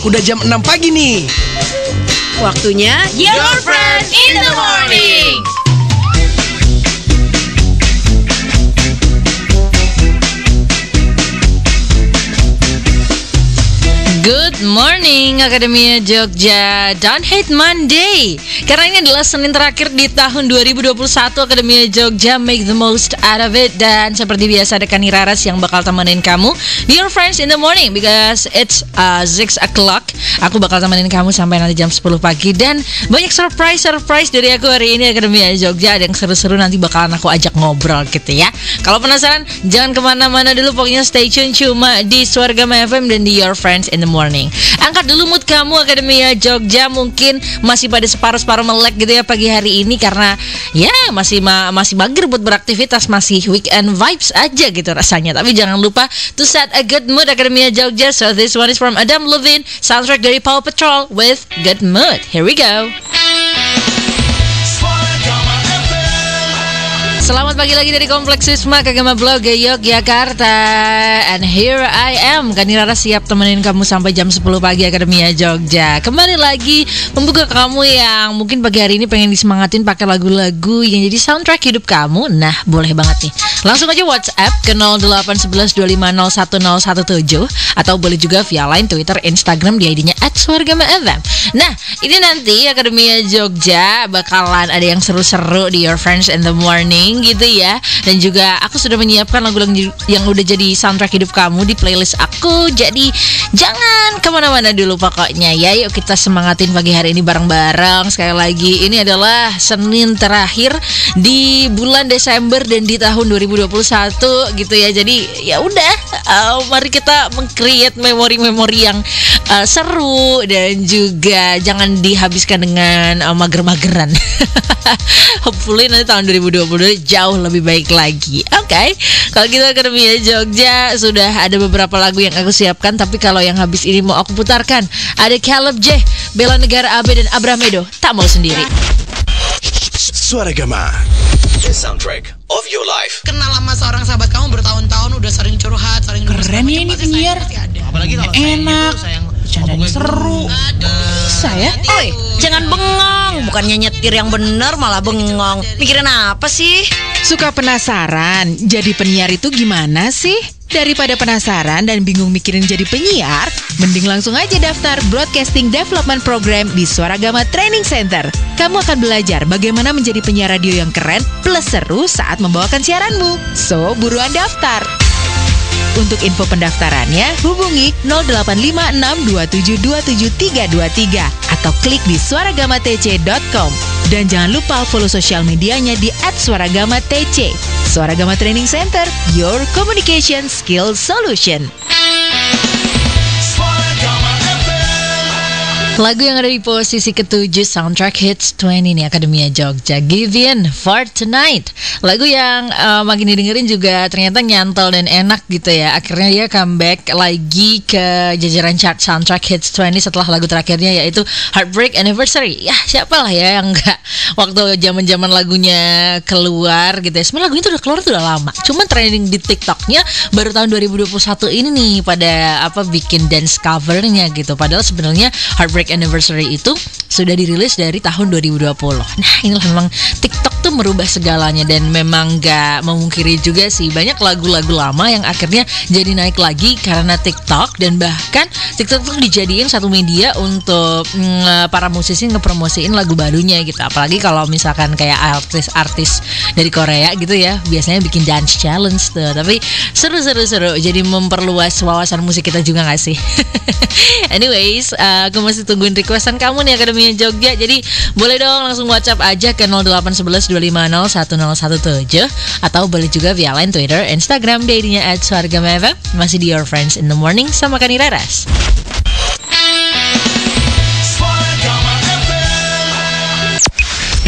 udah jam 6 pagi nih. Waktunya Your Friends in the Morning. Good morning Akademia Jogja. Don't hate Monday, karena ini adalah Senin terakhir di tahun 2021. Akademia Jogja, make the most out of it. Dan seperti biasa ada Kani Raras yang bakal temenin kamu di Your Friends in the Morning, because it's 6 o'clock. Aku bakal temenin kamu sampai nanti jam 10 pagi. Dan banyak surprise dari aku hari ini Akademia Jogja. Ada yang seru-seru nanti bakalan aku ajak ngobrol gitu ya. Kalau penasaran, jangan kemana-mana dulu. Pokoknya stay tune cuma di Suara Gama FM dan di Your Friends in the Morning. Angkat dulu mood kamu Akademia Jogja. Mungkin masih pada separuh-separuh melek gitu ya pagi hari ini, karena ya masih mager buat beraktivitas, masih weekend vibes aja gitu rasanya. Tapi jangan lupa to set a good mood Akademia Jogja. So this one is from Adam Levine, soundtrack dari Paw Patrol with Good Mood. Here we go. Selamat pagi lagi dari Kompleks Wisma Kagama Blok Yogyakarta. And here I am, Kani Rara, siap temenin kamu sampai jam 10 pagi Akademia Jogja. Kembali lagi membuka kamu yang mungkin pagi hari ini pengen disemangatin pakai lagu-lagu yang jadi soundtrack hidup kamu. Nah, boleh banget nih. Langsung aja WhatsApp ke 0811250117, atau boleh juga via line, Twitter, Instagram di ID-nya @suaragama_fm. Nah, ini nanti Akademia Jogja bakalan ada yang seru-seru di Your Friends in the Morning gitu ya. Dan juga aku sudah menyiapkan lagu-lagu yang udah jadi soundtrack hidup kamu di playlist aku. Jadi jangan kemana-mana dulu pokoknya ya. Yuk kita semangatin pagi hari ini bareng-bareng. Sekali lagi, ini adalah Senin terakhir di bulan Desember dan di tahun 2021 gitu ya. Jadi ya udah, mari kita meng-create memori-memori yang seru, dan juga jangan dihabiskan dengan mager-mageran. Hopefully nanti tahun 2022 jauh lebih baik lagi. Oke. Kalau gitu Akademia Jogja sudah ada beberapa lagu yang aku siapkan, tapi kalau yang habis ini mau aku putarkan ada Caleb J, Bella Negara AB dan Abraham Edo, Tak Mau Sendiri. Suara Gama, the soundtrack of your life. Kenal sama seorang sahabat kamu bertahun-tahun, udah sering curhat, sering keren ya ini penyiar. Apalagi kalau enak, bercandanya seru. Bisa ya? Oi, jangan bengong. Bukannya nyetir yang bener malah bengong. Mikirin apa sih? Suka penasaran, jadi penyiar itu gimana sih? Daripada penasaran dan bingung mikirin jadi penyiar, mending langsung aja daftar Broadcasting Development Program di Suara Gama Training Center. Kamu akan belajar bagaimana menjadi penyiar radio yang keren plus seru saat membawakan siaranmu. So, buruan daftar. Untuk info pendaftarannya, hubungi 085627272323 atau klik di suaragamatc.com. Dan jangan lupa follow sosial medianya di @suaragamatc. Suara Gama Training Center, your communication skill solution. Lagu yang ada di posisi ke-7 soundtrack hits 20 nih Akademia Jogja, Give In For Tonight. Lagu yang makin didengerin juga ternyata nyantol dan enak gitu ya. Akhirnya dia comeback lagi ke jajaran chart soundtrack hits 20 setelah lagu terakhirnya yaitu Heartbreak Anniversary. Ya siapa lah ya yang enggak waktu zaman-zaman lagunya keluar gitu ya. Sebenarnya lagunya tuh udah keluar tuh udah lama, cuman trending di TikToknya baru tahun 2021 ini nih pada bikin dance covernya gitu. Padahal sebenarnya Heartbreak Anniversary itu sudah dirilis dari tahun 2020. Nah inilah memang TikTok tuh merubah segalanya, dan memang gak memungkiri juga sih banyak lagu-lagu lama yang akhirnya jadi naik lagi karena TikTok. Dan bahkan TikTok tuh dijadiin satu media untuk para musisi ngepromosiin lagu barunya gitu. Apalagi kalau misalkan kayak artis-artis dari Korea gitu ya, biasanya bikin dance challenge tuh. Tapi seru, jadi memperluas wawasan musik kita juga gak sih? Anyways, aku masih tungguin requestan kamu nih Akademia Jogja. Jadi boleh dong langsung WhatsApp aja ke 0811250117, atau boleh juga via line, Twitter, Instagram di ID-nya @suaragama_fm. Masih di Your Friends in the Morning sama Kani Raras.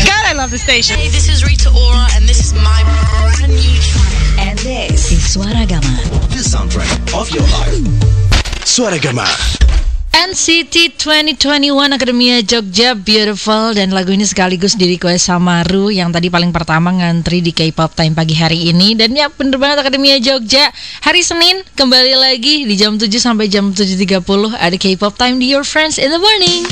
God, I love the station. Hey, this is Rita Ora and this is my brand new track. And this is Suara Gama, the soundtrack of your life. Suara Gama. NCT 2021 Akademia Jogja, Beautiful. Dan lagu ini sekaligus di request sama Ru yang tadi paling pertama ngantri di K-pop Time pagi hari ini. Dan ya bener banget, Akademia Jogja hari Senin kembali lagi di jam 7 sampai jam 7.30 ada K-pop Time di Your Friends in the Morning.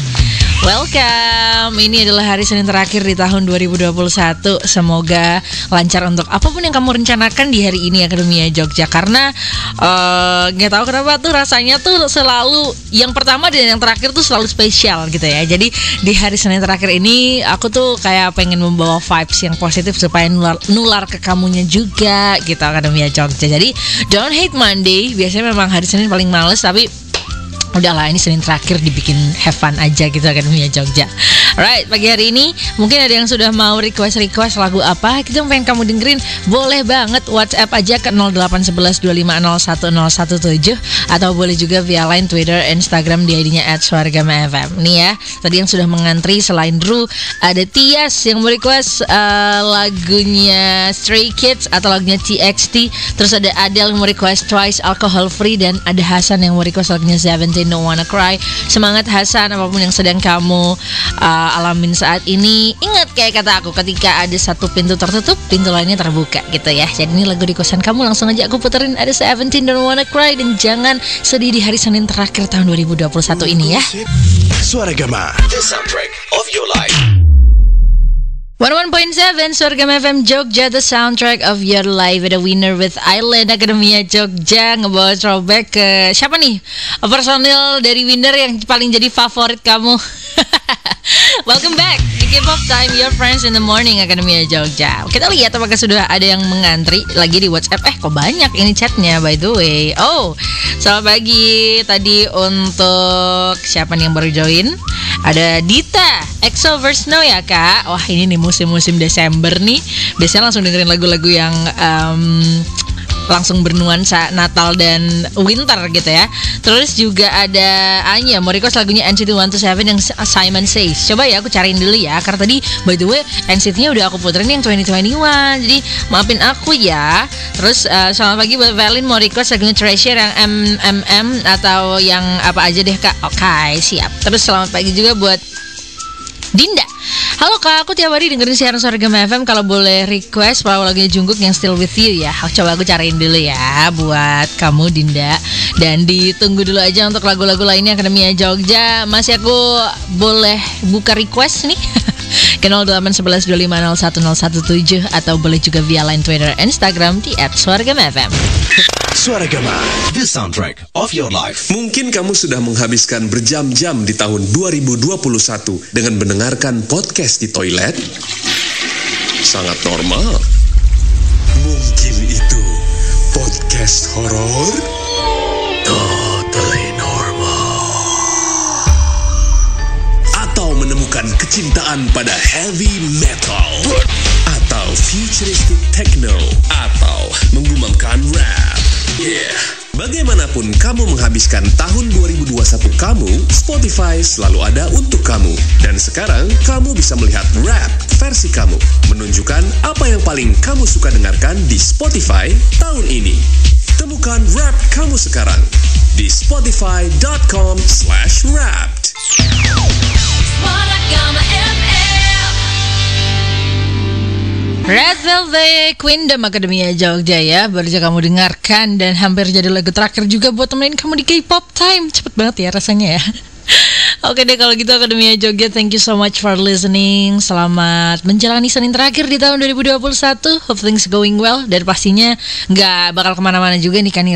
Welcome. Ini adalah hari Senin terakhir di tahun 2021. Semoga lancar untuk apapun yang kamu rencanakan di hari ini, Akademia Jogja. Karena nggak tahu kenapa tuh rasanya tuh selalu yang pertama dan yang terakhir tuh selalu spesial gitu ya. Jadi di hari Senin terakhir ini aku tuh kayak pengen membawa vibes yang positif supaya nular ke kamunya juga gitu, Akademia Jogja. Jadi don't hate Monday. Biasanya memang hari Senin paling males, tapi udahlah, ini Senin terakhir dibikin have fun aja gitu, Akademia Jogja. Alright, pagi hari ini mungkin ada yang sudah mau request lagu apa gitu yang pengen kamu dengerin, boleh banget WhatsApp aja ke 081125010117 atau boleh juga via line Twitter, Instagram di ID-nya @suaragama_fm. Nih ya, tadi yang sudah mengantri selain Drew ada Tias yang mau request lagunya Stray Kids atau lagunya TXT. Terus ada Adele yang mau request Twice Alcohol Free, dan ada Hasan yang mau request lagunya Seventeen Don't Wanna Cry. Semangat Hasan, apapun yang sedang kamu alamin saat ini. Ingat kayak kata aku, ketika ada satu pintu tertutup, pintu lainnya terbuka gitu ya. Jadi ini lagu di kosan kamu, langsung aja aku puterin. Ada Seventeen Don't Wanna Cry, dan jangan sedih di hari Senin terakhir tahun 2021 ini ya. Suaragama, the soundtrack of your life. 101.7 Suaragama FM Jogja, the soundtrack of your life. Ada Winner with Island, Akademia Jogja ngebawa throwback ke siapa nih? Personil dari Winner yang paling jadi favorit kamu. Welcome back di K-pop Time, Your Friends in the Morning, Akademia Jogja. Kita lihat apakah sudah ada yang mengantri lagi di WhatsApp. Kok banyak ini chatnya by the way. Oh, selamat pagi. Tadi untuk siapa nih yang baru join? Ada Dita, EXO vs Snow ya kak. Wah, ini nih musim-musim Desember nih, biasanya langsung dengerin lagu-lagu yang langsung bernuansa Natal dan Winter gitu ya. Terus juga ada Anya mau request lagunya NCT 127 yang Simon Says. Coba ya aku cariin dulu ya, karena tadi by the way NCT-nya udah aku puterin yang 2021. Jadi maafin aku ya. Terus selamat pagi buat Valin mau request lagunya Treasure yang MMM atau yang apa aja deh kak. Oke, siap. Terus selamat pagi juga buat Dinda. Halo kak, aku tiap hari dengerin siaran Suaragama FM. Kalau boleh request lagunya Jungkook yang Still With You ya. Coba aku cariin dulu ya buat kamu Dinda. Dan ditunggu dulu aja untuk lagu-lagu lainnya Akademia Jogja. Masih aku boleh buka request nih ke 081125010117 atau boleh juga via line Twitter, Instagram di @suaragama_fm. Suaragama, the soundtrack of your life. Mungkin kamu sudah menghabiskan berjam-jam di tahun 2021 dengan mendengarkan podcast di toilet. Sangat normal. Mungkin itu podcast horor. Totally normal. Atau menemukan kecintaan pada heavy metal, atau futuristic techno, atau menggumamkan rap. Yeah. Bagaimanapun kamu menghabiskan tahun 2021 kamu, Spotify selalu ada untuk kamu. Dan sekarang kamu bisa melihat rap versi kamu, menunjukkan apa yang paling kamu suka dengarkan di Spotify tahun ini. Temukan rap kamu sekarang di spotify.com/wrapped. Red Velvet, Queendom, Akademia Jogja ya. Baru saja kamu dengarkan dan hampir jadi lagu terakhir juga buat temenin kamu di K-pop Time. Cepet banget ya rasanya ya. Oke deh kalau gitu, Akademia Jogja, thank you so much for listening. Selamat menjalani Senin terakhir di tahun 2021. Hope things going well. Dan pastinya gak bakal kemana-mana juga nih kan.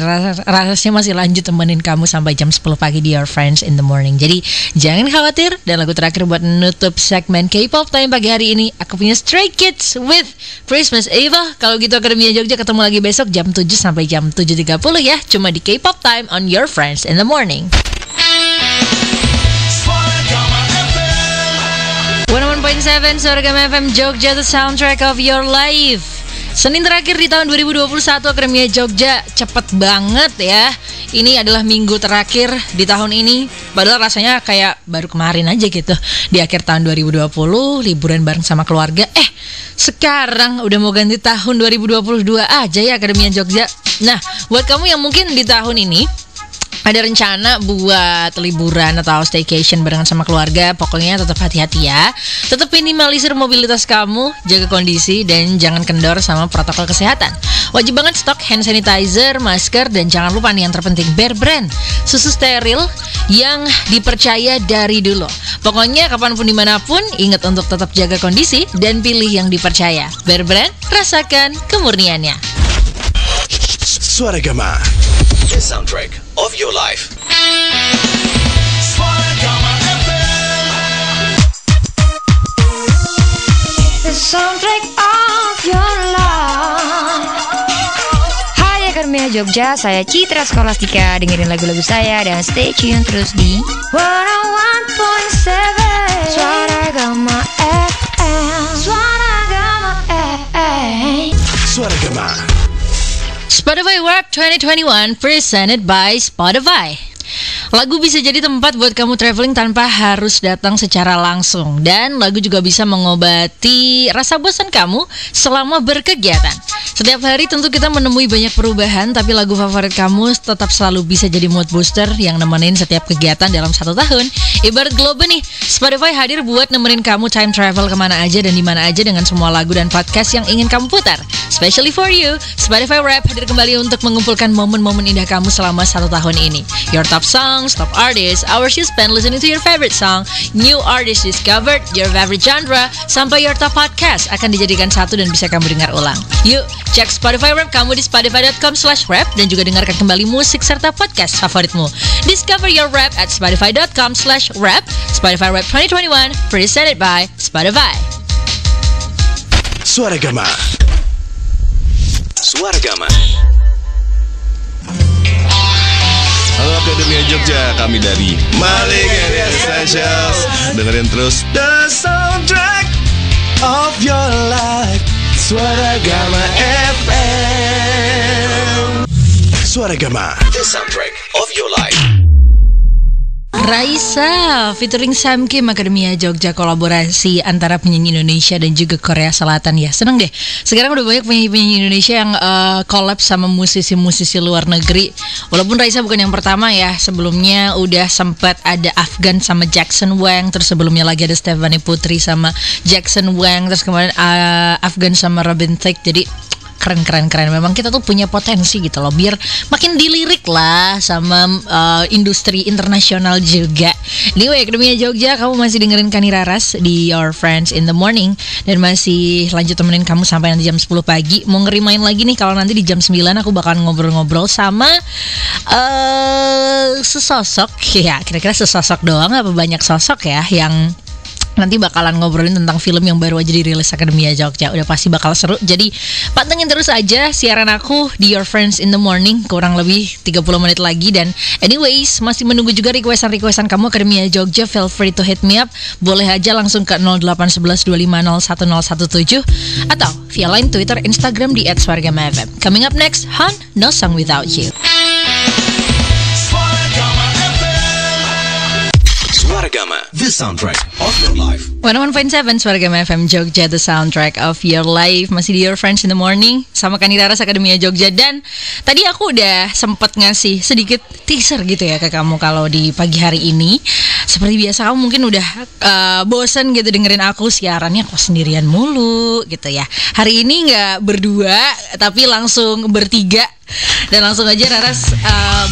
Rasanya masih lanjut temenin kamu sampai jam 10 pagi di Your Friends in the Morning. Jadi jangan khawatir. Dan lagu terakhir buat nutup segmen K-pop Time pagi hari ini, aku punya Stray Kids with Christmas Eva. Kalau gitu Akademia Jogja ketemu lagi besok jam 7 sampai jam 7.30 ya. Cuma di K-pop Time on Your Friends in the Morning. 101.7 Suaragama FM Jogja, the soundtrack of your life. Senin terakhir di tahun 2021 Akademia Jogja. Cepet banget ya. Ini adalah minggu terakhir di tahun ini. Padahal rasanya kayak baru kemarin aja gitu. Di akhir tahun 2020, liburan bareng sama keluarga. Sekarang udah mau ganti tahun 2022 aja ya Akademia Jogja. Nah, buat kamu yang mungkin di tahun ini ada rencana buat liburan atau staycation barengan sama keluarga, pokoknya tetap hati-hati ya. Tetap minimalisir mobilitas kamu, jaga kondisi dan jangan kendor sama protokol kesehatan. Wajib banget stok hand sanitizer, masker, dan jangan lupa nih yang terpenting, Bear Brand, susu steril yang dipercaya dari dulu. Pokoknya kapanpun dimanapun, ingat untuk tetap jaga kondisi dan pilih yang dipercaya. Bear Brand, rasakan kemurniannya. Suara Gama, the soundtrack of your life. The soundtrack of your life. Hai Akademia Jogja, saya Citra Skolastika. Dengerin lagu-lagu saya dan stay tune terus di 101.7 Suara Gama FM. Suara Gama FM. Suara Gama. Spotify Wrap 2021 presented by Spotify. Lagu bisa jadi tempat buat kamu traveling tanpa harus datang secara langsung. Dan lagu juga bisa mengobati rasa bosan kamu selama berkegiatan. Setiap hari tentu kita menemui banyak perubahan, tapi lagu favorit kamu tetap selalu bisa jadi mood booster yang nemenin setiap kegiatan dalam 1 tahun. Ibarat globe nih, Spotify hadir buat nemenin kamu time travel kemana aja dan dimana aja dengan semua lagu dan podcast yang ingin kamu putar. Especially for you, Spotify Wrap hadir kembali untuk mengumpulkan momen-momen indah kamu selama 1 tahun ini. Your top songs, top artists, hours you spend listening to your favorite song, new artists discovered, your favorite genre, sampai your top podcast akan dijadikan satu dan bisa kamu dengar ulang. Yuk, cek Spotify Wrap kamu di spotify.com/wrap dan juga dengarkan kembali musik serta podcast favoritmu. Discover your rap at spotify.com/wrap. Spotify Wrap 2021 presented by Spotify. Suara Gama. Suara Gama. Halo Akademia Jogja, kami dari Malik and Essentials. Dengerin terus the soundtrack of your life. Suara Gama FM. Suara Gama, the soundtrack of your life. Raisa featuring Sam Kim, Akademia Jogja, kolaborasi antara penyanyi Indonesia dan juga Korea Selatan ya. Seneng deh, sekarang udah banyak penyanyi-penyanyi Indonesia yang collab sama musisi-musisi luar negeri. Walaupun Raisa bukan yang pertama ya, sebelumnya udah sempat ada Afgan sama Jackson Wang, terus sebelumnya lagi ada Stephanie Putri sama Jackson Wang, terus kemarin Afgan sama Robin Thicke. Jadi keren. Memang kita tuh punya potensi gitu loh, biar makin dilirik lah sama industri internasional juga. Anyway, Akademia Jogja, kamu masih dengerin Kani Raras di Your Friends in the Morning dan masih lanjut temenin kamu sampai nanti jam 10 pagi. Mau ngerimain lagi nih kalau nanti di jam 9 aku bakal ngobrol-ngobrol sama sesosok ya, kira-kira sesosok doang apa banyak sosok ya yang nanti bakalan ngobrolin tentang film yang baru aja dirilis Akademia Jogja. Udah pasti bakal seru. Jadi pantengin terus aja siaran aku di Your Friends in the Morning, kurang lebih 30 menit lagi. Dan anyways, masih menunggu juga requestan kamu Akademia Jogja. Feel free to hit me up. Boleh aja langsung ke 0811250117 atau via line Twitter, Instagram di @suaragama.fm. Coming up next, Han, No Song Without You. Suara Gama, the soundtrack of your life. 101.7 Suara Gama FM Jogja, the soundtrack of your life. Masih di Your Friends in the Morning sama Kani Raras Akademia Jogja. Dan tadi aku udah sempat ngasih sedikit teaser gitu ya ke kamu kalau di pagi hari ini. Seperti biasa kamu mungkin udah bosen gitu dengerin aku siarannya kok sendirian mulu gitu ya. Hari ini gak berdua tapi langsung bertiga. Dan langsung aja Raras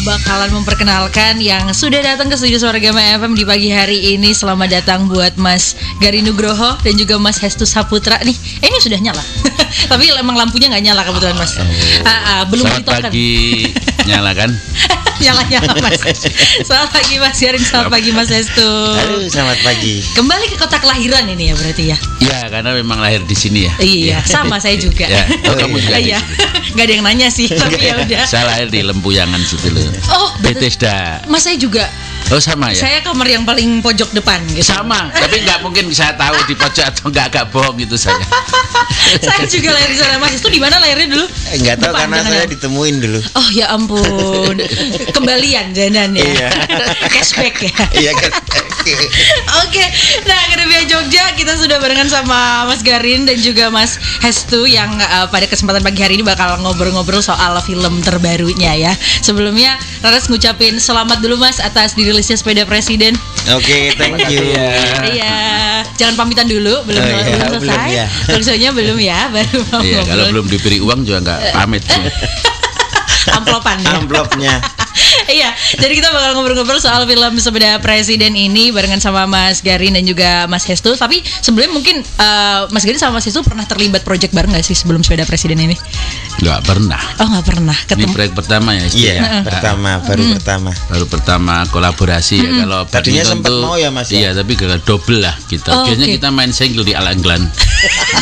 bakalan memperkenalkan yang sudah datang ke studio Suara Gama FM di pagi hari ini. Selamat datang buat Mas Gari Nugroho dan juga Mas Hestu Saputra nih. Ini sudah nyala. Tapi emang lampunya nggak nyala kebetulan Mas. Belum selamat ditokan. Pagi, nyala kan? Nyala Mas. Selamat pagi Mas Garin, selamat pagi Mas Hestu. Halo, selamat pagi. Kembali ke kota kelahiran ini ya berarti ya? Iya, karena memang lahir di sini ya. Iya, sama saya juga. Ya, kamu juga. Iya, nggak ada yang nanya sih, tapi ya udah. Saya lahir di Lempuyangan situ loh. Oh, Bethesda. Mas saya juga. Oh sama ya. Saya kamar yang paling pojok depan gitu. Sama, tapi nggak mungkin saya tahu di pojok atau agak bohong gitu saya. Saya juga lahir di sana. Mas itu di mana lahirnya dulu? Enggak tahu Depan, karena saya ditemuin dulu. Oh ya ampun. Kembalian janan ya. Iya. Cashback ya. Iya kan. Oke, nah Akademia Jogja kita sudah barengan sama Mas Garin dan juga Mas Hestu yang pada kesempatan pagi hari ini bakal ngobrol-ngobrol soal film terbarunya ya. Sebelumnya Raras ngucapin selamat dulu Mas atas dirilisnya Sepeda Presiden. Oke, thank you. Iya, jangan pamitan dulu, belum selesai. Belum ya. Tulisannya belum ya, baru mau Iya, ngobrol. kalau belum diberi uang juga nggak pamit sih. Amplopnya. Iya, jadi kita bakal ngobrol-ngobrol soal film Sepeda Presiden ini barengan sama Mas Garin dan juga Mas Hestu. Tapi sebelumnya mungkin Mas Garin sama Mas Hestu pernah terlibat proyek bareng nggak sih sebelum Sepeda Presiden ini? Nggak pernah. Oh, nggak pernah Ini ketemu. proyek pertama ya. Iya, baru pertama. Kolaborasi ya. Kalau Tadinya badminton sempat tuh, mau ya, Mas, ya? Iya, tapi gagal double lah kita. Oh, Biasanya oke. kita main single di Al England.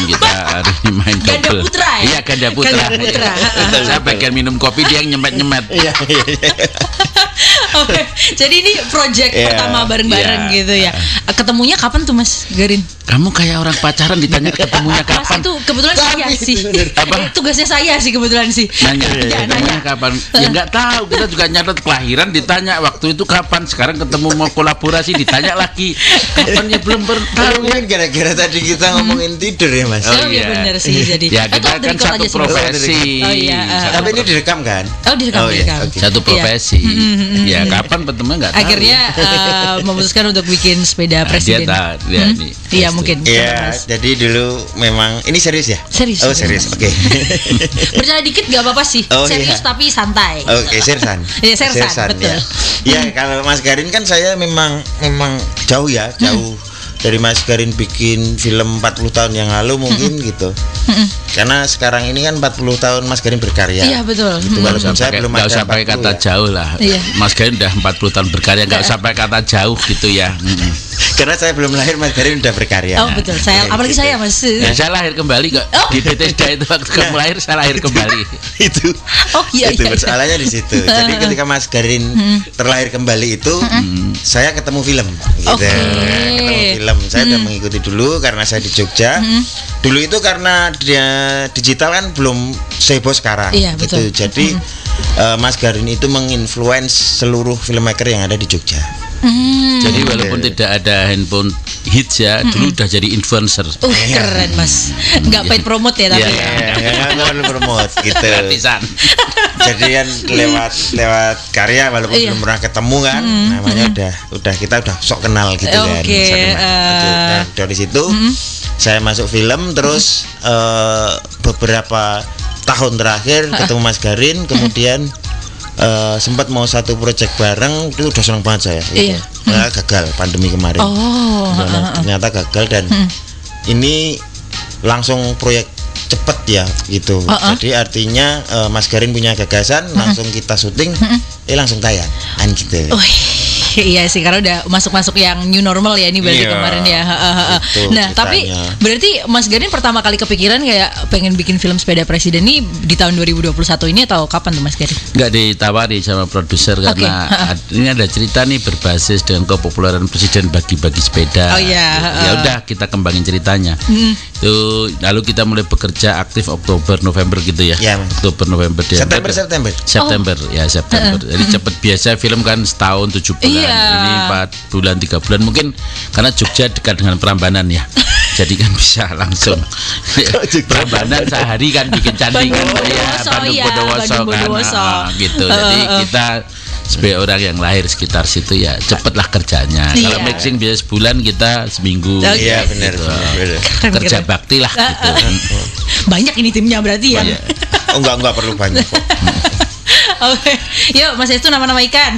Kita hari ini main Ganda double. putra ya? Iya, ganda putra. Ganda putra. Saya bagian minum kopi, dia yang nyemet-nyemet. Iya. Oke, jadi ini proyek Iya, pertama bareng-bareng iya. gitu ya. Ketemunya kapan tuh Mas Garin? Kamu kayak orang pacaran ditanya ketemunya Mas kapan? itu kebetulan saya sih. Apa? Tugasnya saya sih kebetulan sih. Nanya, Iya, ketemunya kapan? Ya nggak tahu. Kita juga nyatet kelahiran, ditanya waktu itu kapan. Sekarang ketemu mau kolaborasi, ditanya lagi kapan, ya belum tahu. Mungkin gara-gara tadi kita ngomongin tidur ya, Mas. Oh, iya benar sih jadi. Ya kita Atau kan record satu aja sih, Mas? profesi. Oh iya. Tapi ini direkam kan? Oh, direkam. iya, oke. Satu profesi. Ya kapan pertemuan nggak tahu. Akhirnya memutuskan untuk bikin Sepeda Nah, Presiden. dia nih. Iya mungkin. Iya, Mas. jadi dulu memang ini serius ya? Serius. Oh, serius. Oke. Bercanda dikit gak apa-apa sih. Oh, Serius iya. tapi santai. Oke, Sersan. Iya, Sersan, betul. Ya, kalau Mas Garin kan saya memang jauh ya, jauh dari Mas Garin bikin film 40 tahun yang lalu mungkin gitu. Karena sekarang ini kan 40 tahun Mas Garin berkarya. Iya, betul. Gitu, walaupun saya belum Nggak ada usah pakai 40 kata ya. jauh lah. Iya. Mas Garin udah 40 tahun berkarya, nggak usah pakai kata jauh gitu ya. Karena saya belum lahir, Mas Garin udah berkarya. Oh betul. Saya apalagi saya Mas. Ya, saya lahir kembali kok di Bethesda itu waktu kamu lahir, saya lahir kembali. Itu. Oh iya Itu iya. persoalannya di situ. Jadi ketika Mas Garin terlahir kembali itu, saya ketemu film. Gitu. Oke. Ketemu film. Saya udah mengikuti dulu karena saya di Jogja. Dulu itu karena dia digital kan belum seheboh sekarang. Iya, betul. Gitu. Jadi Mas Garin itu menginfluence seluruh filmmaker yang ada di Jogja. Jadi walaupun tidak ada handphone hits ya, dulu udah jadi influencer. Keren Mas. Enggak paid promote ya tapi. Nggak perlu promote gitu. Gratisan. Jadi kan lewat karya walaupun Iya. belum pernah ketemu kan, namanya udah kita udah sok kenal gitu kan. Oke, Sok kenal. Dan dari situ saya masuk film terus beberapa tahun terakhir ketemu Mas Garin, kemudian sempat mau satu proyek bareng, itu udah seneng banget saya. Iya. Nah, gagal pandemi kemarin. Oh. Ternyata gagal dan ini langsung proyek cepet ya gitu. Jadi artinya Mas Garin punya gagasan, langsung kita syuting, langsung tayang kan gitu. Iya sih, karena udah masuk-masuk yang new normal ya ini berarti Iya, kemarin ya. gitu Nah, tapi ceritanya. berarti Mas Garin pertama kali kepikiran kayak pengen bikin film Sepeda Presiden ini di tahun 2021 ini atau kapan tuh Mas Garin? Nggak ditawari sama produser karena ini ada cerita nih berbasis dengan kepopuleran presiden bagi-bagi sepeda. Oh iya. Ya udah kita kembangin ceritanya. Itu lalu kita mulai bekerja aktif Oktober November gitu ya. Iya. Oktober November Desember. September. September. Jadi cepet, biasa film kan setahun 7 bulan. Iya. Ini 4 bulan 3 bulan mungkin karena Jogja dekat dengan Prambanan ya. Jadi kan bisa langsung Prambanan sehari kan bikin candi kan ya, Bandung Bondowoso kan. Gitu. Jadi kita sebagai orang yang lahir sekitar situ ya cepetlah kerjanya. Iya. Kalau mixing biasa sebulan, kita seminggu. Iya benar. Kerja bakti lah gitu. Banyak ini timnya berarti ya. Banyak. Oh enggak perlu banyak kok. Oke, yuk Mas Hestu nama-nama ikan.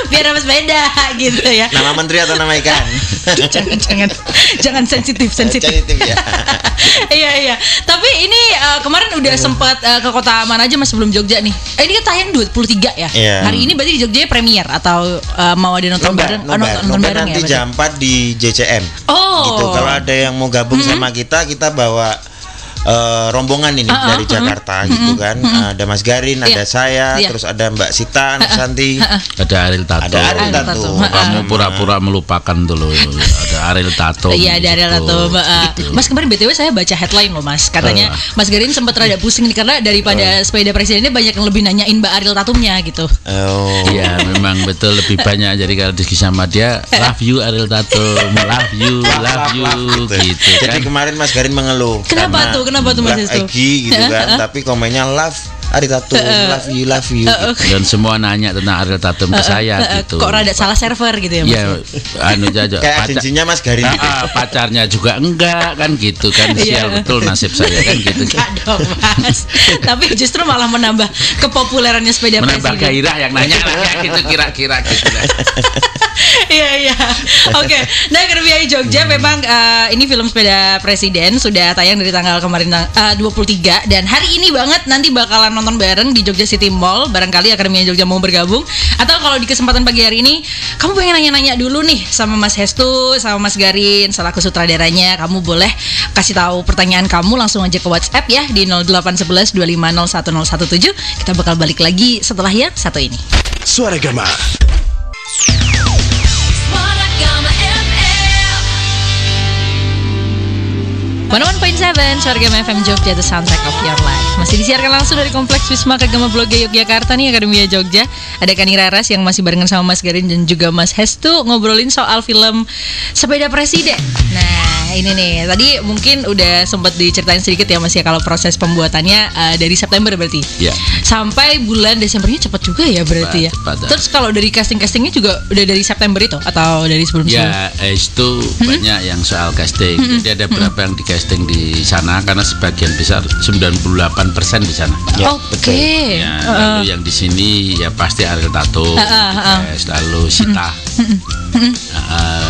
Biar nama sepeda gitu ya. Nama menteri atau nama ikan? jangan sensitif. Sensitif ya. Iya. Tapi ini kemarin udah sempat ke kota mana aja Mas sebelum Jogja nih? Ini kan tayang 23 ya. Iya. Hari ini berarti di Jogja premier atau mau ada nonton bareng? Nonton bareng nanti ya. jam 4 di JCM. Oh. Gitu. Kalau ada yang mau gabung sama kita bawa rombongan ini dari Jakarta gitu kan. Ada Mas Garin, ada saya, terus ada Mbak Sita, Santi, ada Ariel Tato. Kamu pura-pura melupakan dulu. Ada Ariel Tato. Iya, ada Ariel Tato. Gitu. Mas, kemarin BTW saya baca headline loh Mas. Katanya Mas Garin sempat rada pusing nih karena daripada sepeda presiden ini banyak yang lebih nanyain Mbak Ariel Tatumnya gitu. Iya, memang betul lebih banyak. Jadi kalau diskusi sama dia, love you Ariel Tatum, love you gitu. Jadi kemarin Mas Garin mengeluh. Kenapa tuh Mas Hestu? Gitu kan, tapi komennya love Ariel Tatum, love you. Dan semua nanya tentang Ariel Tatum ke saya gitu. Kok rada salah server gitu ya Mas? Ya, anu aja. Kayak agensinya Mas Garin gitu. Pacarnya juga enggak kan gitu kan. Sial betul nasib saya kan gitu. Enggak dong Mas. Tapi justru malah menambah kepopulerannya sepeda presiden. Menambah gairah yang nanya gitu kira-kira gitu lah. Iya. Oke. Nah, Kerbiai Jogja memang ini film sepeda presiden sudah tayang dari tanggal kemarin 23 dan hari ini banget nanti bakalan nonton bareng di Jogja City Mall. Barangkali Akademi Jogja mau bergabung. Atau kalau di kesempatan pagi hari ini kamu pengen nanya-nanya dulu nih sama Mas Hestu, sama Mas Garin selaku sutradaranya, kamu boleh kasih tahu pertanyaan kamu langsung aja ke WhatsApp ya di 0811 2501017. Kita bakal balik lagi setelah yang satu ini. Suara Gama. 101.7 Suara Gama FM Jogja, the soundtrack of your life. Masih disiarkan langsung dari Kompleks Wisma Kegama Blok G Yogyakarta nih, Akademia Jogja. Ada Kani Raras yang masih barengan sama Mas Garin dan juga Mas Hestu ngobrolin soal film Sepeda Presiden. Nah, ini nih, tadi mungkin udah sempat diceritain sedikit ya Mas ya, kalau proses pembuatannya dari September berarti. Iya. Sampai bulan Desembernya cepat juga ya berarti cepat. Terus kalau dari casting-castingnya juga udah dari September itu atau dari sebelum-sebelumnya? Ya, itu banyak yang soal casting. Jadi ada beberapa yang di casting di sana karena sebagian besar 98% di sana. Ya, Oke. Ya, lalu yang di sini ya pasti Ariel Tato, lalu Sita.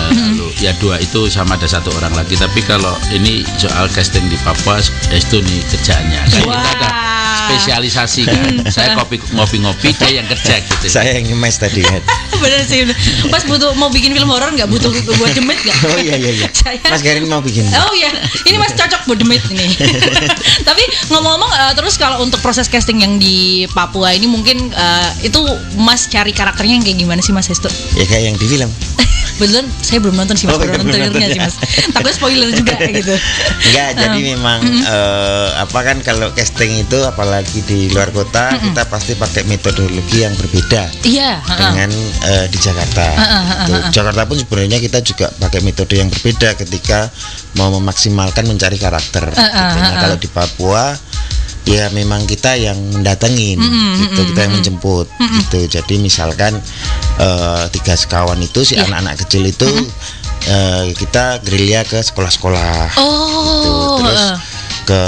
Lalu ya dua itu sama ada satu orang lagi. Tapi kalau ini soal casting di Papua, itu nih kerjaannya. Saya ada spesialisasi kan. Saya ngopi-ngopi, dia yang kerja gitu. Saya yang nyemes tadi kan. Bener sih. Pas butuh mau bikin film horor nggak butuh buat demit nggak? Oh iya. Mas Garin mau bikin. Oh iya, ini Mas cocok buat demit ini. Tapi ngomong-ngomong, terus kalau untuk proses casting yang di Papua ini mungkin itu Mas cari karakternya yang kayak gimana sih Mas Hestu? Ya kayak yang di film. Beneran saya belum nonton sih Mas, belum nonton trailernya sih Mas. Takutnya spoiler juga gitu. Enggak, jadi memang apa kan kalau casting itu apalagi di luar kota kita pasti pakai metodologi yang berbeda. Iya. Dengan di Jakarta. Jakarta pun sebenarnya kita juga pakai metode yang berbeda ketika mau memaksimalkan mencari karakter. Nah, kalau di Papua ya memang kita yang mendatengin gitu, kita yang menjemput gitu. Jadi misalkan 3 sekawan itu si anak-anak kecil itu kita gerilya ke sekolah-sekolah gitu. Terus ke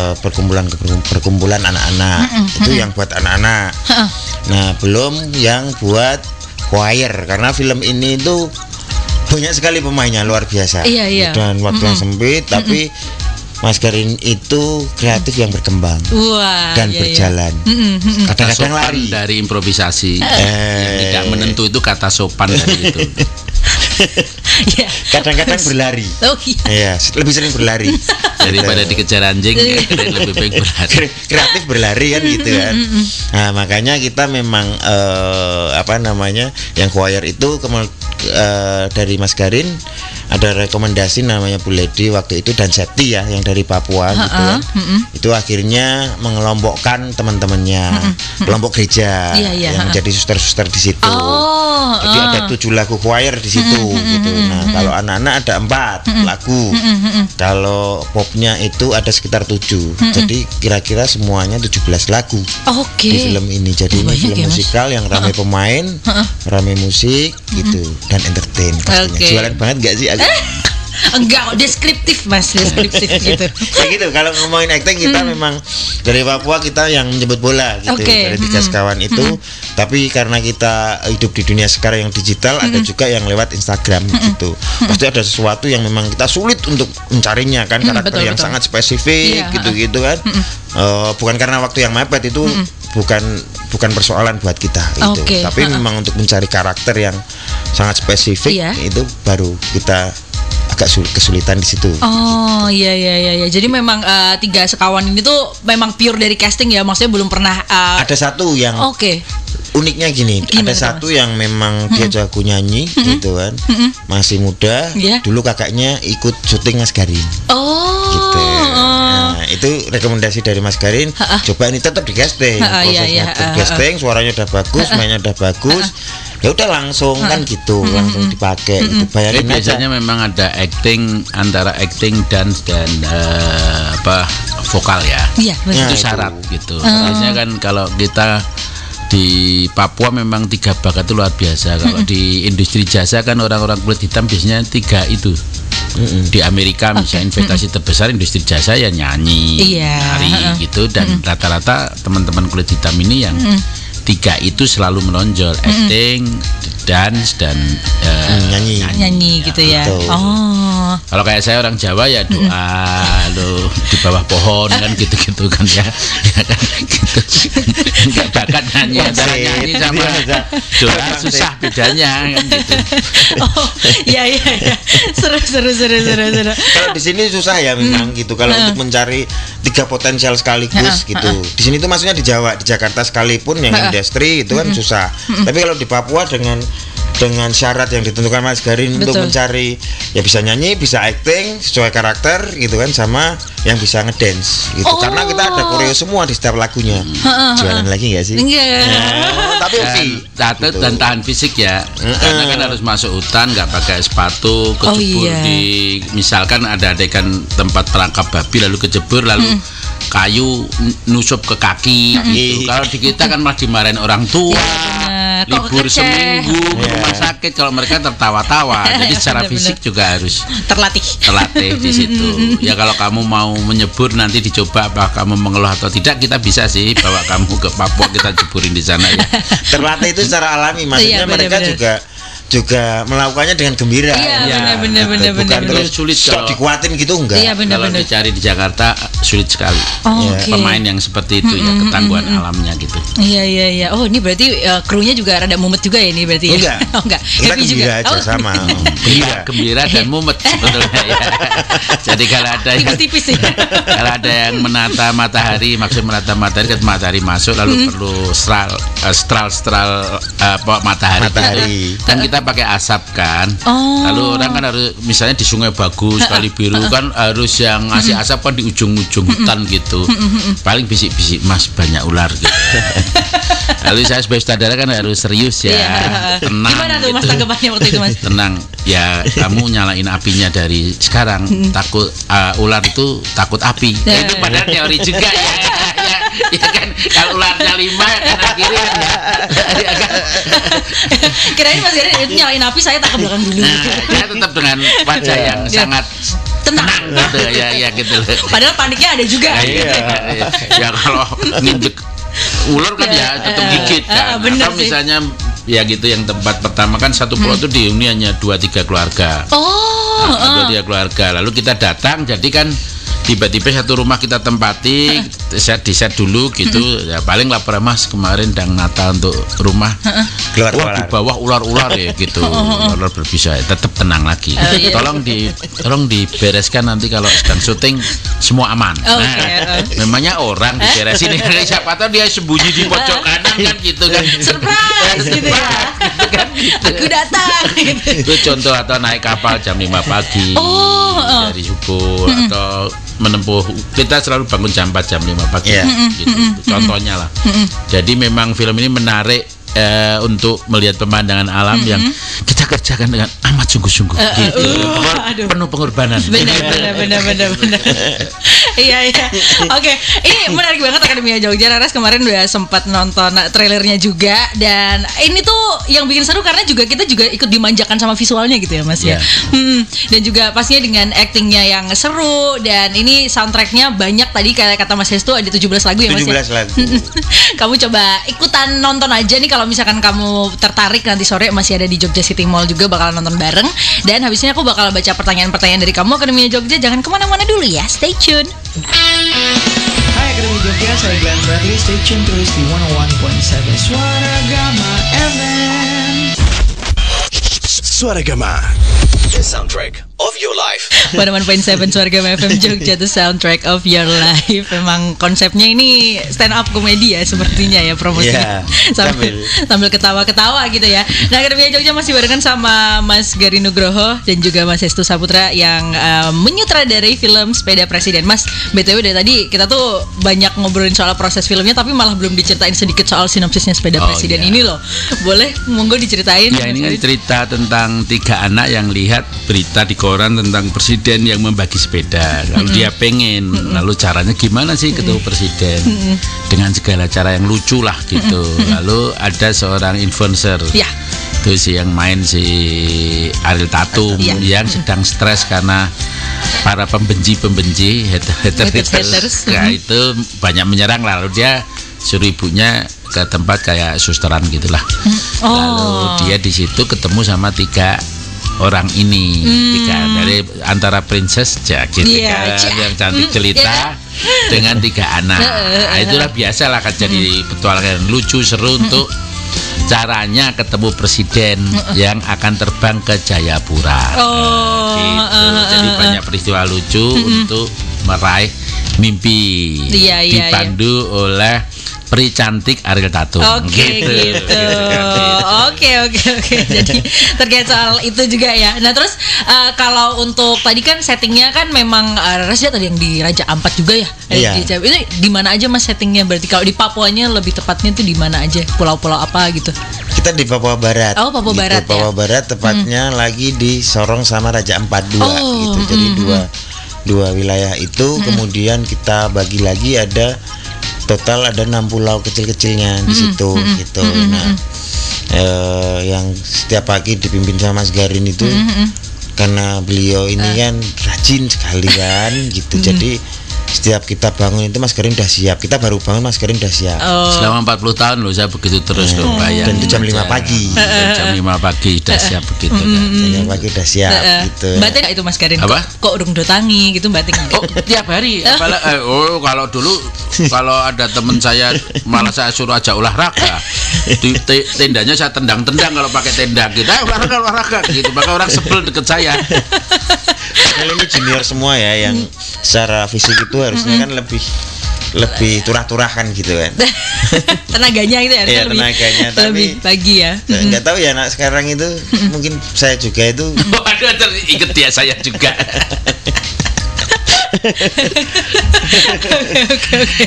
perkumpulan anak-anak itu yang buat anak-anak. Nah, belum yang buat choir karena film ini itu banyak sekali pemainnya, luar biasa. Iya. Dan waktu yang sempit tapi Mas Garin itu kreatif yang berkembang dan berjalan. Kadang-kadang lari dari improvisasi. Yang tidak menentu itu kata sopan dari itu. Kadang-kadang berlari. Oh iya. Lebih sering berlari daripada dikejar anjing. Lebih baik berlari. Kreatif berlari kan gitu kan. Nah, makanya kita memang yang choir itu dari Mas Garin ada rekomendasi namanya Bu Lady waktu itu dan Septi ya yang dari Papua gitu kan. Itu akhirnya mengelompokkan teman-temannya kelompok gereja yang menjadi suster-suster di situ. Jadi ada 7 lagu choir di situ gitu. Nah, kalau anak-anak ada 4 lagu. Kalau popnya itu ada sekitar 7. Jadi kira-kira semuanya 17 lagu di film ini. Jadi ini film musikal yang ramai pemain, ramai musik gitu dan entertain pastinya. Jualan banget gak sih? Enggak, deskriptif Mas, deskriptif gitu. Ya gitu, kalau ngomongin acting kita memang dari Papua kita yang menyebut bola gitu. Dari 3 sekawan itu. Tapi karena kita hidup di dunia sekarang yang digital, ada juga yang lewat Instagram gitu. Pasti ada sesuatu yang memang kita sulit untuk mencarinya kan, karakter yang sangat spesifik gitu-gitu kan. Bukan karena waktu yang mepet itu bukan persoalan buat kita gitu. Tapi memang untuk mencari karakter yang sangat spesifik itu baru kita agak kesulitan di situ. Oh iya. Jadi memang 3 sekawan ini tuh memang pure dari casting ya, maksudnya belum pernah. Ada satu yang uniknya gini, Gimana ada satu yang memang dia jago nyanyi gitu kan, masih muda. Dulu kakaknya ikut syuting Mas Garin. Gitu. Nah, itu rekomendasi dari Mas Garin. Coba ini tetap di casting, prosesnya casting, suaranya udah bagus, mainnya udah bagus. Ya udah langsung kan gitu, langsung dipakai. Gitu. Bayarin biasanya memang ada acting, antara acting, dance dan vokal ya. Iya, itu syarat gitu. Biasanya kan kalau kita di Papua memang 3 bakat itu luar biasa. Kalau di industri jasa kan orang-orang kulit hitam biasanya 3 itu. Di Amerika misalnya investasi terbesar industri jasa ya nyanyi, nari gitu, dan rata-rata teman-teman kulit hitam ini yang 3 itu selalu menonjol, acting, dance, dan nyanyi gitu ya. Betul. Kalau kayak saya orang Jawa ya doa lo di bawah pohon kan gitu-gitu kan ya kan gitu. Enggak bakat nyanyi, antara nyanyi sama doa susah bedanya kan gitu. Iya. Seru. Kalau di sini susah ya memang gitu. Kalau untuk mencari 3 potensial sekaligus gitu. Di sini tuh maksudnya di Jawa, di Jakarta sekalipun yang industri itu kan susah. Tapi kalau di Papua dengan syarat yang ditentukan Mas Garin untuk mencari ya bisa nyanyi, bisa acting sesuai karakter gitu kan, sama yang bisa ngedance gitu. Karena kita ada koreo semua di setiap lagunya. Jualan lagi nggak sih? Tapi catat gitu. Dan tahan fisik ya. Karena kan harus masuk hutan nggak pakai sepatu, kejebur di misalkan ada adegan tempat perangkap babi lalu kejebur lalu kayu nusuk ke kaki gitu. Kalau di kita kan malah dimarahin orang tua. Libur seminggu ke rumah sakit kalau mereka tertawa-tawa. Jadi secara fisik juga harus terlatih di situ. Ya kalau kamu mau menyebur nanti dicoba apa kamu mengeluh atau tidak, kita bisa sih bawa kamu ke Papua, kita jeburin di sana ya. Terlatih itu secara alami, maksudnya mereka juga melakukannya dengan gembira. Iya, benar. Bukan terus sulit kalau dikuatin gitu enggak. Iya, kalau dicari di Jakarta sulit sekali. Pemain yang seperti itu ya, ketangguhan alamnya gitu. Iya. Oh, ini berarti krunya juga rada mumet juga ya ini berarti ya? Enggak. Kita Happy gembira juga. aja sama. Gembira dan mumet sebetulnya ya. Jadi kalau ada yang tipis sih. Kalau ada yang menata matahari, maksud menata matahari kan matahari masuk lalu perlu stral matahari. Kan kita pakai asap kan. Lalu orang kan harus misalnya di sungai bagus kali biru kan harus yang ngasih asap kan di ujung-ujung hutan gitu. Paling bisik-bisik Mas banyak ular gitu. Lalu saya sebagai sutradara kan harus serius ya. Tenang. Gimana tuh Mas tanggapannya waktu itu Mas? Tenang. Ya kamu nyalain apinya dari sekarang. Takut ular itu takut api. Itu padahal teori juga ya. Ya kan kalau ularnya 5 kan akhirnya kan ya kan. Kirain Mas Garin itu nyalain api, saya tak ke belakang dulu. Saya tetap dengan wajah yang sangat tenang gitu ya gitu. Padahal paniknya ada juga. Ya kalau nginjek ular kan ya tetap gigit kan. Atau misalnya ya gitu yang tempat pertama kan satu pulau itu dihuni hanya 2-3 keluarga. 2-3 keluarga. Lalu kita datang jadi kan tiba-tiba satu rumah kita tempati, set dulu gitu. Ya paling lapor Mas kemarin dang Natal untuk rumah. Wah, di bawah ular-ular ya gitu. Ular berbisa. Tetap tenang lagi. Tolong dibereskan nanti kalau sedang syuting semua aman. Memangnya orang diberesin siapa tahu dia sembunyi di pojok kanan kan gitu kan. Surprise gitu ya. Aku datang. Itu contoh, atau naik kapal jam 5 pagi dari subuh atau menempuh, kita selalu bangun jam 4 jam 5 pagi gitu. Contohnya lah. Jadi memang film ini menarik untuk melihat pemandangan alam yang kita kerjakan dengan amat sungguh-sungguh gitu. Penuh pengorbanan. Benar. Iya. Oke, ini menarik banget Akademia Jogja. Raras kemarin udah sempat nonton trailernya juga, dan ini tuh yang bikin seru karena kita juga ikut dimanjakan sama visualnya gitu ya Mas ya. Dan juga pastinya dengan actingnya yang seru, dan ini soundtracknya banyak, tadi kayak kata Mas Hestu ada 17 lagu ya Mas 17 lagu. Kamu coba ikutan nonton aja nih kalau misalkan kamu tertarik, nanti sore masih ada di Jogja City Mall juga, bakal nonton bareng. Dan habisnya aku bakal baca pertanyaan-pertanyaan dari kamu Akademia Jogja. Jangan kemana-mana dulu ya, stay tune. Hai Akademi Jogja, saya Glenn Bradley. Stay tune terus di 101.7 Suara Gama FM. Suara Gama, the soundtrack of your life. 101.7 Suara Gama FM Jogja, the soundtrack of your life. Memang konsepnya ini stand up komedi ya sepertinya ya promosinya. Sambil ketawa-ketawa gitu ya. Nah, Akademia Jogja masih barengan sama Mas Gary Nugroho dan juga Mas Hestu Saputra yang menyutradarai film Sepeda Presiden. Mas, BTW dari tadi kita tuh banyak ngobrolin soal proses filmnya tapi malah belum diceritain sedikit soal sinopsisnya Sepeda Presiden ini loh. Boleh monggo diceritain? Ya, ini kan cerita tentang 3 anak yang lihat berita di koran tentang presiden yang membagi sepeda. Lalu dia pengen, lalu caranya gimana sih ketemu presiden? Dengan segala cara yang lucu lah gitu. Lalu ada seorang influencer, itu sih yang main si Ariel Tatum yang sedang stres karena para pembenci haters. Nah, itu banyak menyerang, lalu dia suruh ibunya ke tempat kayak susteran gitulah. Lalu dia di situ ketemu sama 3 orang ini, 3 dari antara princess gitu kan, yang cantik jelita dengan 3 anak. Nah, itulah biasa lah kan, jadi petualangan lucu seru untuk caranya ketemu presiden yang akan terbang ke Jayapura. Gitu. Jadi banyak peristiwa lucu untuk meraih mimpi, dipandu oleh peri cantik Ariel Tatum. Oke. Jadi terkait soal itu juga ya. Nah terus kalau untuk tadi kan settingnya kan memang Rasya tadi yang di Raja Ampat juga ya. Itu di mana aja Mas settingnya? Berarti kalau di Papuanya lebih tepatnya itu di mana aja? Pulau-pulau apa gitu? Kita di Papua Barat. Oh, Papua Barat ya. Papua Barat tepatnya lagi di Sorong sama Raja Ampat 2 gitu. Jadi dua wilayah itu kemudian kita bagi lagi, ada total ada 6 pulau kecil-kecilnya di situ gitu. Nah, yang setiap pagi dipimpin sama Mas Garin itu karena beliau ini kan rajin sekali kan gitu. Jadi setiap kita bangun itu Mas Garin udah siap. Kita baru bangun Mas Garin udah siap. Selama 40 tahun loh saya begitu terus loh, bayangin. Dan itu jam 5 pagi. Jam 5 pagi udah siap begitu kan. Jam 5 pagi udah siap gitu. Batin itu Mas Garin? Apa? Kok urung dotangi gitu batin? Oh, tiap hari. Kalau dulu kalau ada temen saya malah saya suruh aja olahraga. Di tendanya saya tendang-tendang kalau pakai tenda gitu. Olahraga gitu. Maka orang sebel deket saya. Karena ini junior semua ya, yang secara fisik itu harusnya kan lebih turah-turahkan gitu kan. Tenaganya itu ya, tenaganya lebih pagi ya. Nggak tahu ya anak sekarang itu, mungkin saya juga itu. Aduh, inget dia saya juga.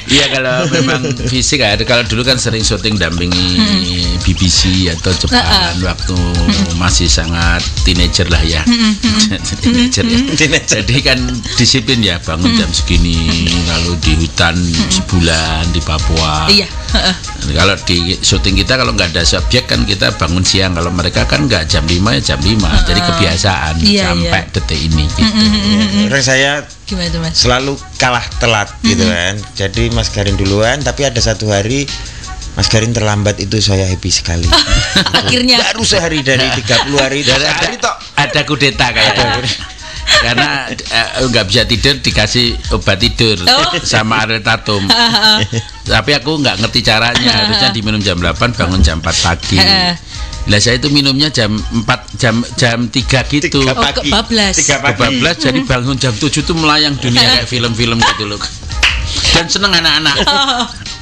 Iya, kalau memang fisik ada. Kalau dulu kan sering syuting dampingi BBC atau Jepang waktu masih sangat teenager lah ya. Teenager ya. Jadi kan disiplin ya, bangun jam segini, lalu di hutan sebulan di Papua. Kalau di syuting kita kalau nggak ada subjek kan kita bangun siang. Kalau mereka kan nggak jam 5 ya jam 5. Jadi kebiasaan sampai detik ini gitu. Saya gimana tuh Mas? Selalu kalah telat gitu kan. Jadi Mas Garin duluan, tapi ada satu hari Mas Garin terlambat, itu saya happy sekali. Akhirnya baru sehari dari 30 hari ada kudeta kayaknya. Karena nggak bisa tidur, dikasih obat tidur sama Ariel Tatum. Tapi aku nggak ngerti caranya. Harusnya diminum jam 8, bangun jam 4 pagi. Lah saya itu minumnya jam 4 jam 3 gitu. Kebablas. Jadi bangun jam 7 tuh melayang dunia kayak film-film gitu loh. Dan seneng anak-anak.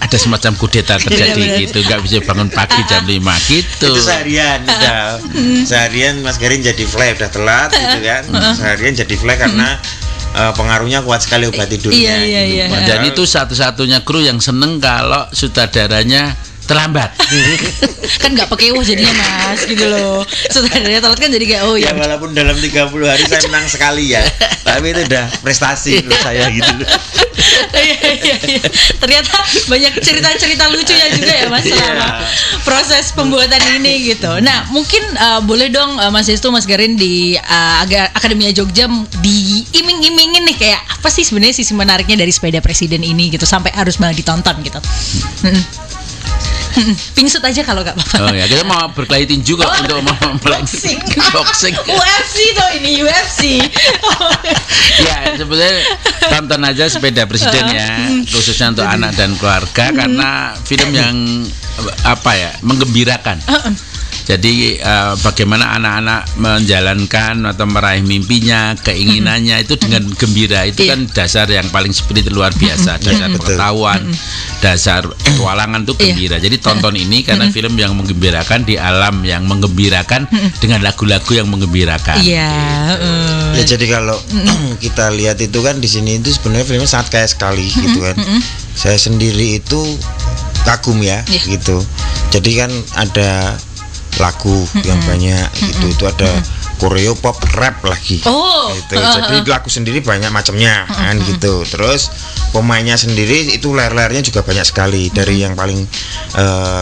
Ada semacam kudeta terjadi gitu, nggak bisa bangun pagi jam 5 gitu. Itu seharian udah. Seharian Mas Garin jadi fly, udah telat gitu kan. Seharian jadi fly karena pengaruhnya kuat sekali obat tidurnya. Iya. Dan itu satu-satunya kru yang seneng kalau sutradaranya terlambat. Kan nggak pakai jadinya Mas gitu loh. Sutradaranya telat kan jadi kayak ya walaupun dalam 30 hari saya menang sekali ya, tapi itu udah prestasi menurut saya gitu loh. Iya. Ternyata banyak cerita-cerita lucunya juga ya Mas selama proses pembuatan ini gitu. Nah mungkin boleh dong Mas Hestu, Mas Garin di Akademia Jogja diiming-imingin nih, kayak apa sih sebenarnya sisi menariknya dari Sepeda Presiden ini gitu sampai harus malah ditonton gitu. Pingsut aja kalau nggak apa-apa. Oh ya, kita mau berkelahi tinju kok untuk boxing. UFC tuh ini UFC. Ya sebenarnya tonton aja Sepeda Presiden ya, khususnya untuk anak dan keluarga, karena film yang menggembirakan. Jadi bagaimana anak-anak menjalankan atau meraih mimpinya, keinginannya itu dengan gembira, itu kan dasar yang paling spirit luar biasa, dasar pengetahuan, dasar petualangan itu gembira. Jadi tonton ini karena film yang menggembirakan di alam yang menggembirakan dengan lagu-lagu yang menggembirakan. Iya. Ya jadi kalau kita lihat itu kan di sini itu sebenarnya filmnya sangat kaya sekali gitu kan. Saya sendiri itu kagum ya gitu. Jadi kan ada lagu yang banyak gitu, itu ada koreo, pop, rap lagi gitu. Jadi lagu sendiri banyak macamnya kan gitu. Terus pemainnya sendiri itu layar-layarnya juga banyak sekali, dari yang paling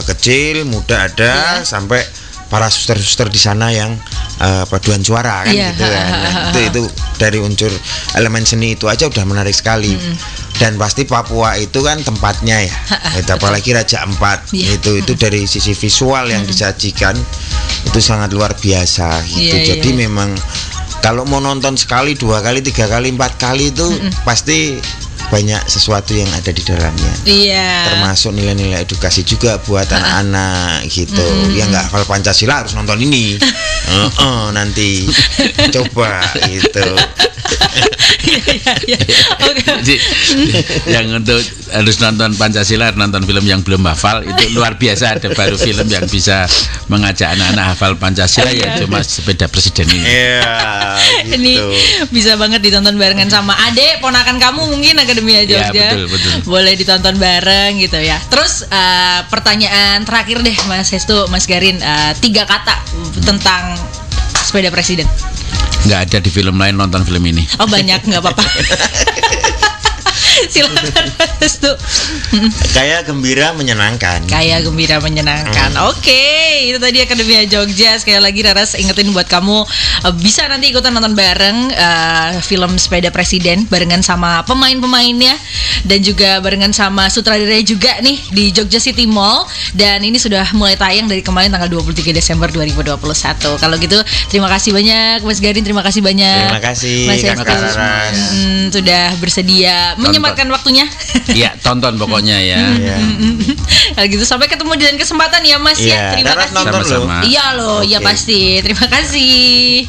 kecil, muda ada sampai para suster-suster di sana yang paduan suara kan gitu kan. Nah, itu dari unsur elemen seni itu aja udah menarik sekali. Dan pasti Papua itu kan tempatnya ya. Itu apalagi Raja Ampat itu dari sisi visual yang disajikan itu sangat luar biasa gitu. Jadi memang kalau mau nonton sekali, 2 kali, 3 kali, 4 kali itu pasti banyak sesuatu yang ada di dalamnya. Termasuk nilai-nilai edukasi juga buat anak-anak gitu. Yang nggak hafal Pancasila harus nonton ini. Nanti coba gitu. Jadi, yang untuk harus nonton Pancasila, nonton film yang belum hafal itu luar biasa. Ada baru film yang bisa mengajak anak-anak hafal Pancasila ya cuma Sepeda Presiden ini. Gitu. Ini bisa banget ditonton barengan sama adek ponakan kamu mungkin Akademia Jogja. Betul. Boleh ditonton bareng gitu ya. Terus pertanyaan terakhir deh Mas Hestu, Mas Garin, 3 kata tentang Sepeda Presiden. Nggak ada di film lain nonton film ini. Oh banyak, nggak apa-apa. Silakan Mas Hestu. Kayak gembira menyenangkan. Oke, itu tadi Akademia Jogja. Sekali lagi Raras ingetin buat kamu bisa nanti ikutan nonton bareng film Sepeda Presiden barengan sama pemain-pemainnya dan juga barengan sama sutradaranya juga nih di Jogja City Mall. Dan ini sudah mulai tayang dari kemarin tanggal 23 Desember 2021. Kalau gitu terima kasih banyak Mas Garin, terima kasih banyak. Terima kasih Mas Kakak Raras. Sudah bersedia menyempatkan waktunya. Iya, tonton pokoknya ya. Kalau gitu sampai ketemu di lain kesempatan ya Mas ya. Terima kasih. Sama-sama. Iya loh, iya pasti. Terima kasih.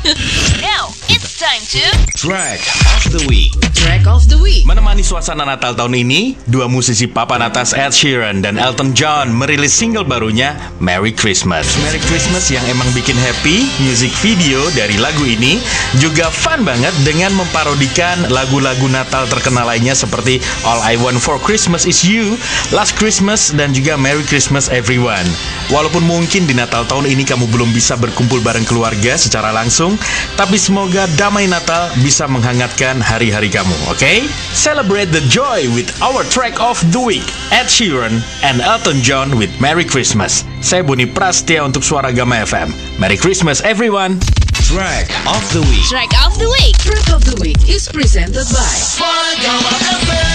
Now, it's time to Track of the Week. Track of the Week. Menemani suasana Natal tahun ini, 2 musisi papan atas Ed Sheeran dan Elton John merilis single barunya Merry Christmas. Merry Christmas yang emang bikin happy. Music video dari lagu ini juga fun banget dengan memparodikan lagu-lagu Natal terkenal lainnya seperti All I Want for Christmas Is You, Last Christmas, dan juga Merry Christmas Everyone. Walaupun mungkin di Natal tahun ini kamu belum bisa berkumpul bareng keluarga secara langsung, tapi semoga damai Natal bisa menghangatkan hari-hari kamu, oke? Celebrate the joy with our track of the week, Ed Sheeran and Elton John with Merry Christmas. Saya Buni Prastia untuk Suara Gama FM. Merry Christmas everyone. Track of the Week. Track of the Week. Track of the Week is presented by Suara Gama FM.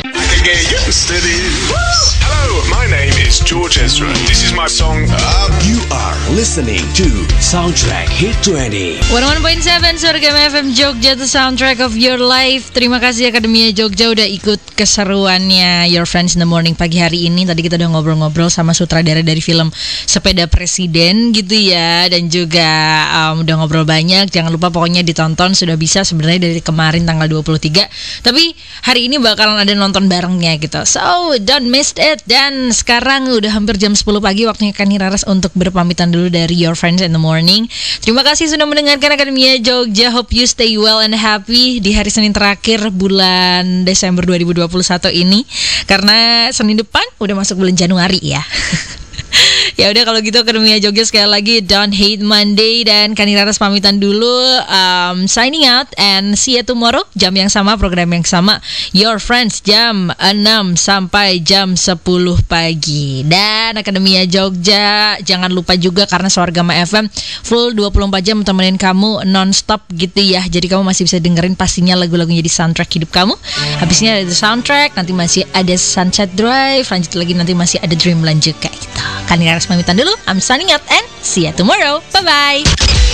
I can get used to this. Hello, my name is George Ezra. This is my song. You are listening to Soundtrack Hit 20. 101.7 Suara Gama FM Jogja, the soundtrack of your life. Terima kasih Akademia Jogja udah ikut keseruannya Your Friends in the Morning pagi hari ini. Tadi kita udah ngobrol-ngobrol sama sutradara dari film Sepeda Presiden gitu ya. Dan juga udah ngobrol banyak. Jangan lupa pokoknya ditonton, sudah bisa sebenarnya dari kemarin tanggal 23. Tapi hari ini bakalan ada nonton barengnya gitu. So don't miss it. Dan sekarang udah hampir jam 10 pagi, waktunya Kani Raras untuk berpamitan dulu dari Your Friends in the Morning. Terima kasih sudah mendengarkan Akademia Jogja. Hope you stay well and happy di hari Senin terakhir bulan Desember 2021 ini. Karena Senin depan udah masuk bulan Januari ya. Ya udah kalau gitu Akademia Jogja sekali lagi don't hate Monday, dan Kani Raras pamitan dulu, signing out and see you tomorrow jam yang sama, program yang sama, Your Friends jam 6 sampai jam 10 pagi. Dan Akademia Jogja jangan lupa juga karena Suara Gama FM full 24 jam temenin kamu non-stop gitu ya. Jadi kamu masih bisa dengerin pastinya lagu-lagu jadi soundtrack hidup kamu. Habisnya ada soundtrack, nanti masih ada Sunset Drive, lanjut lagi nanti masih ada Dreamland juga gitu. Kani Raras pamitan dulu. I'm signing out and see you tomorrow. Bye-bye.